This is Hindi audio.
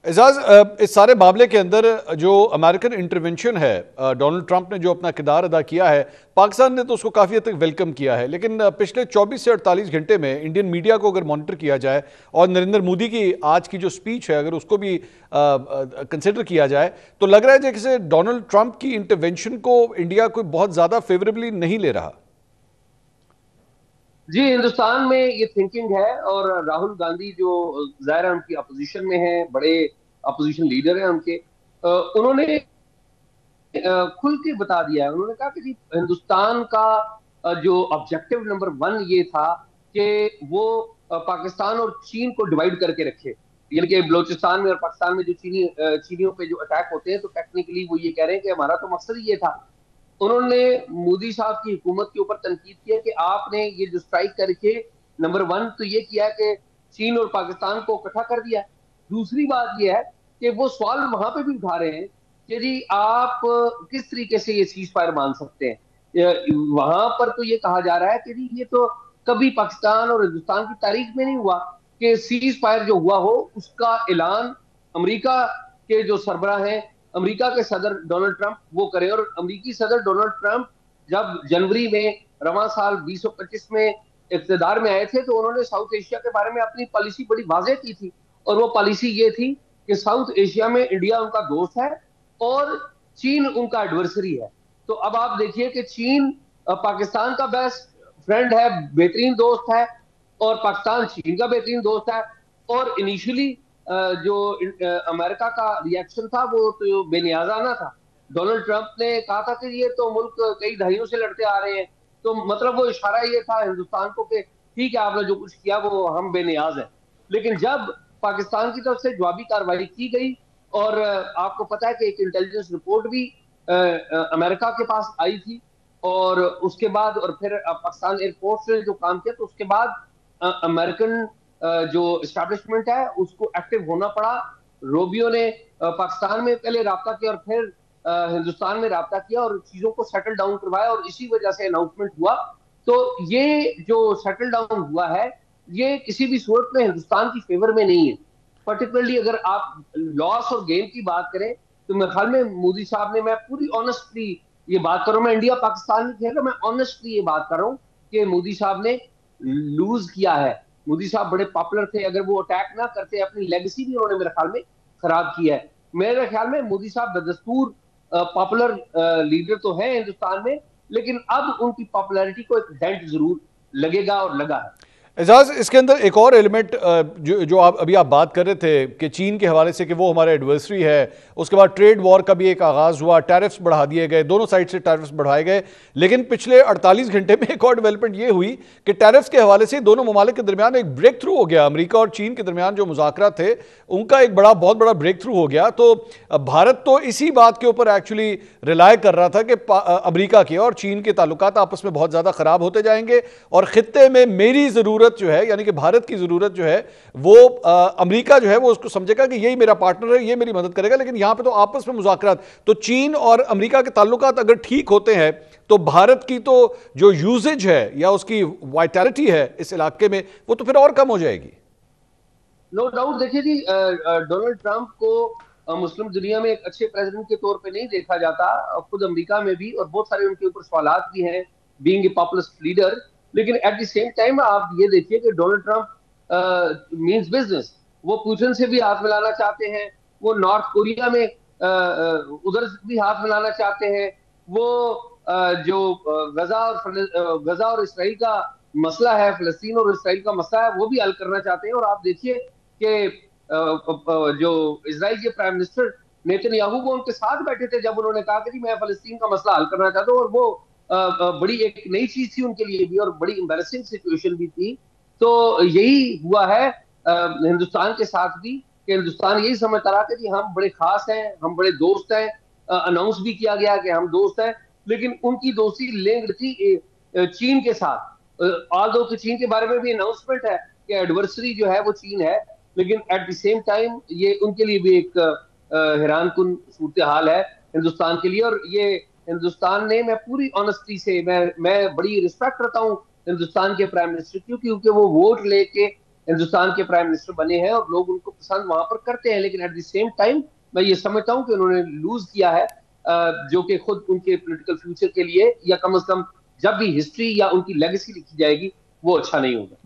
एजाज, इस सारे मामले के अंदर जो अमेरिकन इंटरवेंशन है, डोनाल्ड ट्रंप ने जो अपना किरदार अदा किया है, पाकिस्तान ने तो उसको काफ़ी हद तक वेलकम किया है। लेकिन पिछले 24 से 48 घंटे में इंडियन मीडिया को अगर मॉनिटर किया जाए और नरेंद्र मोदी की आज की जो स्पीच है अगर उसको भी कंसिडर किया जाए, तो लग रहा है जैसे डोनाल्ड ट्रंप की इंटरवेंशन को इंडिया कोई बहुत ज़्यादा फेवरेबली नहीं ले रहा। जी, हिंदुस्तान में ये थिंकिंग है। और राहुल गांधी जो जाहिर है उनकी अपोजिशन में है, बड़े अपोजिशन लीडर हैं उनके, उन्होंने खुल के बता दिया है। उन्होंने कहा कि जी हिंदुस्तान का जो ऑब्जेक्टिव नंबर 1 ये था कि वो पाकिस्तान और चीन को डिवाइड करके रखे। यानी कि बलोचिस्तान में और पाकिस्तान में जो चीनियों पे जो अटैक होते हैं, तो टेक्निकली वो ये कह रहे हैं कि हमारा तो मकसद ही ये था। उन्होंने मोदी साहब की हुकूमत के ऊपर तनकीद किया कि आपने ये जो स्ट्राइक करके नंबर 1 तो ये किया कि चीन और पाकिस्तान को इकट्ठा कर दिया। दूसरी बात ये है कि वो सवाल वहां पे भी उठा रहे हैं कि जी आप किस तरीके से ये सीज फायर मान सकते हैं। वहां पर तो ये कहा जा रहा है कि जी ये तो कभी पाकिस्तान और हिंदुस्तान की तारीख में नहीं हुआ कि सीज फायर जो हुआ हो उसका ऐलान अमेरिका के जो सरबराह हैं, अमेरिका के सदर डोनाल्ड ट्रंप वो करें। और अमेरिकी सदर डोनाल्ड ट्रंप जब जनवरी में रवां साल 2025 में इक्तदार में आए थे, तो उन्होंने साउथ एशिया के बारे में अपनी पॉलिसी बड़ी वाज़ेह की थी। और वो पॉलिसी ये थी कि साउथ एशिया में इंडिया उनका दोस्त है और चीन उनका एडवर्सरी है। तो अब आप देखिए कि चीन पाकिस्तान का बेस्ट फ्रेंड है, बेहतरीन दोस्त है, और पाकिस्तान चीन का बेहतरीन दोस्त है। और इनिशियली जो अमेरिका का रिएक्शन था वो तो बेनियाजाना था। डोनाल्ड ट्रंप ने कहा था कि ये तो मुल्क कई दहाइयों से लड़ते आ रहे हैं, तो मतलब वो इशारा ये था हिंदुस्तान को कि ठीक है आपने जो कुछ किया वो हम बेनियाज हैं। लेकिन जब पाकिस्तान की तरफ से जवाबी कार्रवाई की गई, और आपको पता है कि एक इंटेलिजेंस रिपोर्ट भी अमेरिका के पास आई थी, और उसके बाद और फिर पाकिस्तान एयरफोर्स ने जो काम किया, तो उसके बाद अमेरिकन जो इस्टेब्लिशमेंट है उसको एक्टिव होना पड़ा। रोबियो ने पाकिस्तान में पहले राब्ता किया और फिर हिंदुस्तान में राब्ता किया और चीजों को सेटल डाउन करवाया, और इसी वजह से अनाउंसमेंट हुआ। तो ये जो सेटल डाउन हुआ है ये किसी भी सूरत में हिंदुस्तान की फेवर में नहीं है। पर्टिकुलरली अगर आप लॉस और गेन की बात करें, तो मेरे ख्याल में मोदी साहब ने, मैं पूरी ऑनेस्टली ये बात कर रहा हूं, मैं इंडिया पाकिस्तान नहीं कह रहा, मैं ऑनेस्टली ये बात कर रहा हूं कि मोदी साहब ने लूज किया है। मोदी साहब बड़े पॉपुलर थे, अगर वो अटैक ना करते अपनी लेगेसी भी उन्होंने मेरे ख्याल में खराब की है। मेरे ख्याल में मोदी साहब बदस्तूर पॉपुलर लीडर तो हैं हिंदुस्तान में, लेकिन अब उनकी पॉपुलैरिटी को एक डेंट जरूर लगेगा और लगा है। एजाज, इसके अंदर एक और एलिमेंट जो आप बात कर रहे थे कि चीन के हवाले से कि वो हमारा एडवर्सरी है, उसके बाद ट्रेड वॉर का भी एक आगाज हुआ, टैरिफ्स बढ़ा दिए गए, दोनों साइड से टैरिफ्स बढ़ाए गए। लेकिन पिछले 48 घंटे में एक और डेवलपमेंट ये हुई कि टैरिफ्स के हवाले से दोनों ममालिक के दरमियान एक ब्रेक थ्रू हो गया। अमेरिका और चीन के दरमियान जो मुज़ाकरात थे उनका एक बहुत बड़ा ब्रेक थ्रू हो गया। तो भारत तो इसी बात के ऊपर एक्चुअली रिलाय कर रहा था कि अमेरिका के और चीन के ताल्लुकात आपस में बहुत ज़्यादा ख़राब होते जाएंगे और खित्ते में मेरी ज़रूरत जो है, यानी कि भारत की जरूरत जो है, वो अमेरिका जो है वो उसको समझेगा कि यही मेरा पार्टनर है, ये मेरी मदद करेगा। लेकिन यहां पे तो आपस में मुज़ाकरात, तो चीन और अमेरिका के ताल्लुकात अगर ठीक होते हैं तो भारत की तो जो यूजेज है या उसकी वाइटैलिटी है इस इलाके में वो तो फिर और कम हो जाएगी। No doubt. देखिए जी, डोनाल्ड ट्रंप को मुस्लिम दुनिया में एक अच्छे प्रेसिडेंट के तौर पे नहीं देखा जाता, खुद अमेरिका में भी, और बहुत सारे उनके ऊपर सवालात भी हैं बीइंग ए पॉपुलिस्ट लीडर। लेकिन एट द सेम टाइम आप ये देखिए कि डोनाल्ड ट्रंप मींस बिजनेस। वो पुतिन से भी हाथ मिलाना चाहते हैं, वो नॉर्थ कोरिया में उधर भी हाथ मिलाना चाहते हैं, वो जो गजा और इसराइल का मसला है, फलस्तीन और इसराइल का मसला है, वो भी हल करना चाहते हैं। और आप देखिए कि जो इसराइल के प्राइम मिनिस्टर नेतन्याहू वो उनके साथ बैठे थे जब उन्होंने कहा कि मैं फलस्तीन का मसला हल करना चाहता हूँ। और वो बड़ी एक नई चीज थी उनके लिए भी और बड़ी एम्बैरेसिंग सिचुएशन भी थी। तो यही हुआ है हिंदुस्तान के साथ भी, कि हिंदुस्तान यही समझता रहा कि जी हम बड़े खास हैं, हम बड़े दोस्त हैं। अनाउंस भी किया गया कि हम दोस्त हैं, लेकिन उनकी दोस्ती लिंक्ड थी चीन के साथ। ऑल दो कि चीन के बारे में भी अनाउंसमेंट है कि एडवर्सरी जो है वो चीन है, लेकिन एट द सेम टाइम ये उनके लिए भी एक हैरान कुन सूरत हाल है हिंदुस्तान के लिए। और ये हिंदुस्तान ने, मैं पूरी ऑनेस्टी से मैं बड़ी रिस्पेक्ट करता हूँ हिंदुस्तान के प्राइम मिनिस्टर की, क्योंकि वो वोट लेके हिंदुस्तान के प्राइम मिनिस्टर बने हैं और लोग उनको पसंद वहां पर करते हैं, लेकिन एट द सेम टाइम मैं ये समझता हूं कि उन्होंने लूज किया है, जो कि खुद उनके पॉलिटिकल फ्यूचर के लिए, या कम से कम जब भी हिस्ट्री या उनकी लेगेसी लिखी जाएगी, वो अच्छा नहीं होगा।